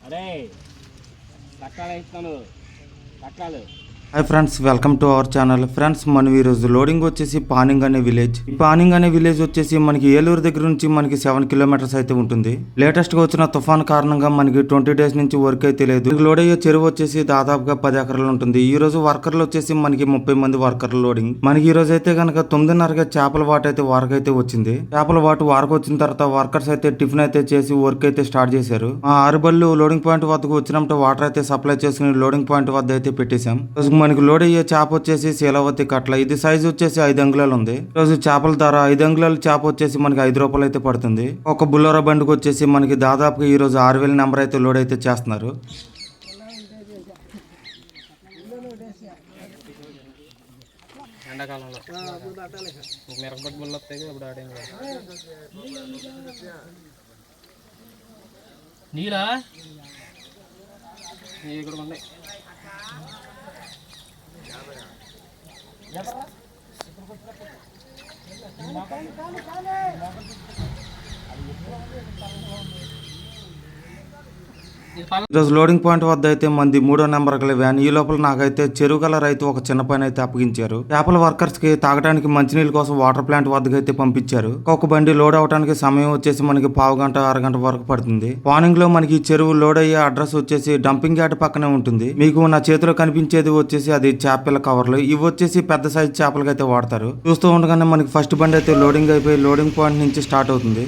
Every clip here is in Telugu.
అరే రకాలు ఇస్తాను రకాలు. Hi friends, welcome to our channel. Friends, మనం ఈరోజు లోడింగ్ వచ్చేసి పానింగ్ అనే విలేజ్. ఈ పానింగ్ అనే విలేజ్ వచ్చేసి మనకి ఏలూరు దగ్గర నుంచి మనకి 7 కిలోమీటర్స్ అయితే ఉంటుంది. లేటెస్ట్ గా వచ్చిన తుఫాన్ కారణంగా మనకి 20 డేస్ నుంచి వర్క్ అయితే లేదు. లోడ్ అయ్యే చెరువు వచ్చేసి దాదాపుగా 10 ఎకరాలు ఉంటుంది. ఈ రోజు వర్కర్లు వచ్చేసి మనకి 30 మంది వర్కర్లు లోడింగ్. మనకి ఈ రోజు అయితే కనుక 9:30గా చేపల వాట అయితే వారకు అయితే వచ్చింది. చేపల వాటు వారకు వచ్చిన తర్వాత వర్కర్స్ అయితే టిఫిన్ అయితే చేసి వర్క్ అయితే స్టార్ట్ చేశారు. ఆ 6 బళ్ళు లోడింగ్ పాయింట్ వద్దకు వచ్చినప్పుడు వాటర్ అయితే సప్లై చేసుకుని లోడింగ్ పాయింట్ వద్ద అయితే పెట్టేశాం. మనకి లోడ్ అయ్యే చేప వచ్చేసి శీలావతి కట్ల. ఇది సైజ్ వచ్చేసి 5 అంగుళాలు ఉంది. రోజు చేపల ధర 5 అంగుళాల చేప వచ్చేసి మనకి 5 రూపాయలు అయితే పడుతుంది. ఒక బుల్లోరా బండికి వచ్చేసి మనకి దాదాపుగా ఈ రోజు 6,000 నెంబర్ అయితే లోడ్ అయితే చేస్తున్నారు. ఎండాకాలంలో మిరపబడి బుల్లు వస్తాయి ఇప్పుడు ఆడే నీరా ఇక్కడ ఉన్నాయి. ఈరోజు లోడింగ్ పాయింట్ వద్ద అయితే మంది 3వ నెంబర్ గల వ్యాన్. ఈ లోపల నాకైతే చెరువు గల రైతు ఒక చిన్న పని అయితే అప్పగించారు. చేపల వర్కర్స్ కి తాగడానికి మంచినీళ్ళ కోసం వాటర్ ప్లాంట్ వద్దకు అయితే పంపించారు. ఒక బండి లోడ్ అవడానికి సమయం వచ్చేసి మనకి 1/2 గంట 6 గంట వరకు పడుతుంది. పానింగ్ లో మనకి చెరువు లోడ్ అయ్యే అడ్రస్ వచ్చేసి డంపింగ్ యార్డ్ పక్కనే ఉంటుంది. మీకు నా చేతిలో కనిపించేది వచ్చేసి అది చేపల కవర్లు. ఇవి వచ్చేసి పెద్ద సైజ్ చేపలకి అయితే వాడతారు. చూస్తూ ఉండగానే మనకి ఫస్ట్ బండి అయితే లోడింగ్ అయిపోయి లోడింగ్ పాయింట్ నుంచి స్టార్ట్ అవుతుంది.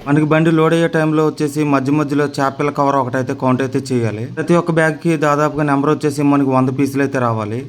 మనకి బండి లోడ్ అయ్యే టైంలో వచ్చేసి మధ్యలో చేపల కవర్ ఒకటైతే కౌంట్ అయితే చేయాలి. ప్రతి ఒక్క బ్యాగ్ కి దాదాపుగా నెంబర్ వచ్చేసి మనకి 100 పీసులు అయితే రావాలి.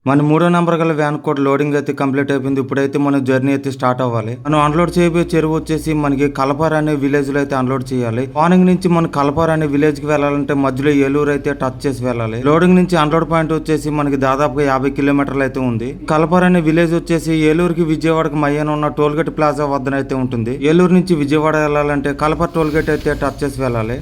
మన 3వ నెంబర్ గల వ్యాన్ కూడా లోడింగ్ అయితే కంప్లీట్ అయిపోయింది. ఇప్పుడైతే మన జర్నీ అయితే స్టార్ట్ అవ్వాలి. మనం అన్లోడ్ చేయబోయే చెరువు వచ్చేసి మనకి కలపార్ అనే విలేజ్ లో అయితే అన్లోడ్ చేయాలి. మార్నింగ్ నుంచి మనం కలపార్ అనే విలేజ్ కి వెళ్ళాలంటే మధ్యలో ఏలూరు అయితే టచ్ చేసి వెళ్ళాలి. లోడింగ్ నుంచి అన్లోడ్ పాయింట్ వచ్చేసి మనకి దాదాపుగా 50 కిలోమీటర్లు అయితే ఉంది. కలపార్ అనే విలేజ్ వచ్చేసి ఏలూరుకి విజయవాడకి మధ్యన ఉన్న టోల్గేట్ ప్లాజా వద్దనైతే ఉంటుంది. ఏలూరు నుంచి విజయవాడ వెళ్ళాలంటే కలపార్ టోల్గేట్ అయితే టచ్ చేసి వెళ్ళాలి.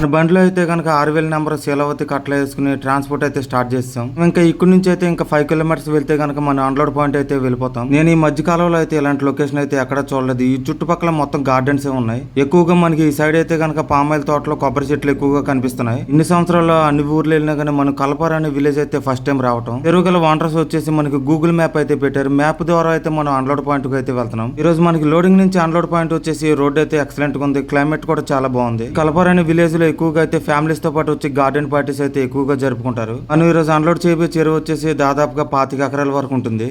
మన బండిలో అయితే కనుక 6000 నెంబర్ శీలవతి కట్ల వేసుకుని ట్రాన్స్పోర్ట్ అయితే స్టార్ట్ చేస్తాం. ఇంకా ఇక్కడ నుంచి అయితే ఇంకా 5 కిలోమీటర్స్ వెళ్తే కనుక మన అన్లోడ్ పాయింట్ అయితే వెళ్ళిపోతాం. నేను ఈ మధ్య కాలంలో అయితే ఇలాంటి లొకేషన్ అయితే ఎక్కడ చూడలేదు. ఈ చుట్టుపక్కల మొత్తం గార్డెన్స్ ఉన్నాయి. ఎక్కువగా మనకి ఈ సైడ్ అయితే కనుక పామాయిల్ తోటలో కొబ్బరి చెట్లు ఎక్కువగా కనిపిస్తున్నాయి. ఇన్ని సంవత్సరాల్లో అన్ని ఊర్లు వెళ్ళినా కానీ మనం కలపర అనే విలేజ్ అయితే ఫస్ట్ టైం రావటం. ఎరువుగల వాంటర్స్ వచ్చేసి మనకి గూగుల్ మ్యాప్ అయితే పెట్టారు. మ్యాప్ ద్వారా అయితే మనం అన్లోడ్ పాయింట్ కి అయితే వెళ్తున్నాం. ఈ రోజు మనకి లోడింగ్ నుంచి అన్లోడ్ పాయింట్ వచ్చేసి రోడ్ అయితే ఎక్సలెంట్ గా ఉంది. క్లైమేట్ కూడా చాలా బాగుంది. కలపర అనే విలేజ్ లో ఎక్కువగా అయితే ఫ్యామిలీస్ తో పాటు వచ్చి గార్డెన్ పార్టీస్ అయితే ఎక్కువగా జరుపుకుంటారు. మనం ఈ రోజు అన్లోడ్ చేయబోయే చెరువు వచ్చేసి దాదాపుగా 25 ఎకరాల వరకు ఉంటుంది.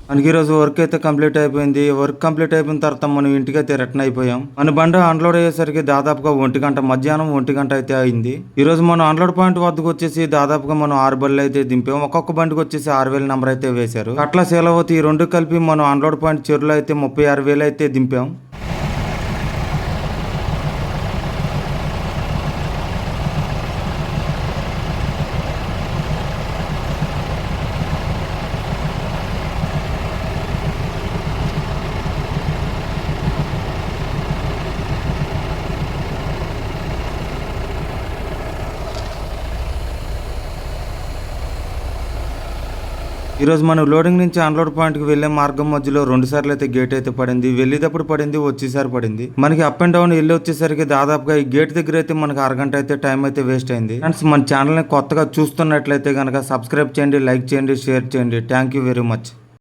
మనకి ఈరోజు వర్క్ అయితే కంప్లీట్ అయిపోయింది. వర్క్ కంప్లీట్ అయిపోయిన తర్వాత మనం ఇంటికి అయితే రిటర్న్ అయిపోయాం. మన బండి అన్లోడ్ అయ్యేసరికి దాదాపుగా 1 గంట, మధ్యాహ్నం 1 గంట అయితే అయింది. ఈ రోజు మనం అన్లోడ్ పాయింట్ వద్దకు వచ్చేసి దాదాపుగా మనం 6 బండ్లు అయితే దింపాం. ఒక్కొక్క బండికి వచ్చేసి 6000 నెంబర్ అయితే వేశారు. అట్లా శీలవతి ఈ రెండు కలిపి మనం అన్లోడ్ పాయింట్ చెరువులో అయితే 36,000 అయితే దింపాం. ఈ రోజు మనం లోడింగ్ నుంచి అన్లోడ్ పాయింట్ కి వెళ్లే మార్గం మధ్యలో 2 సార్లు అయితే గేట్ అయితే పడింది. వెళ్ళేటప్పుడు పడింది, వచ్చేసారి పడింది. మనకి అప్ అండ్ డౌన్ వెళ్ళి వచ్చేసరికి దాదాపుగా ఈ గేట్ దగ్గర అయితే మనకి అరగంట అయితే టైం అయితే వేస్ట్ అయింది. ఫ్రెండ్స్, మన ఛానల్ ని కొత్తగా చూస్తున్నట్లయితే కనుక సబ్స్క్రైబ్ చేయండి, లైక్ చేయండి, షేర్ చేయండి. Thank you very much.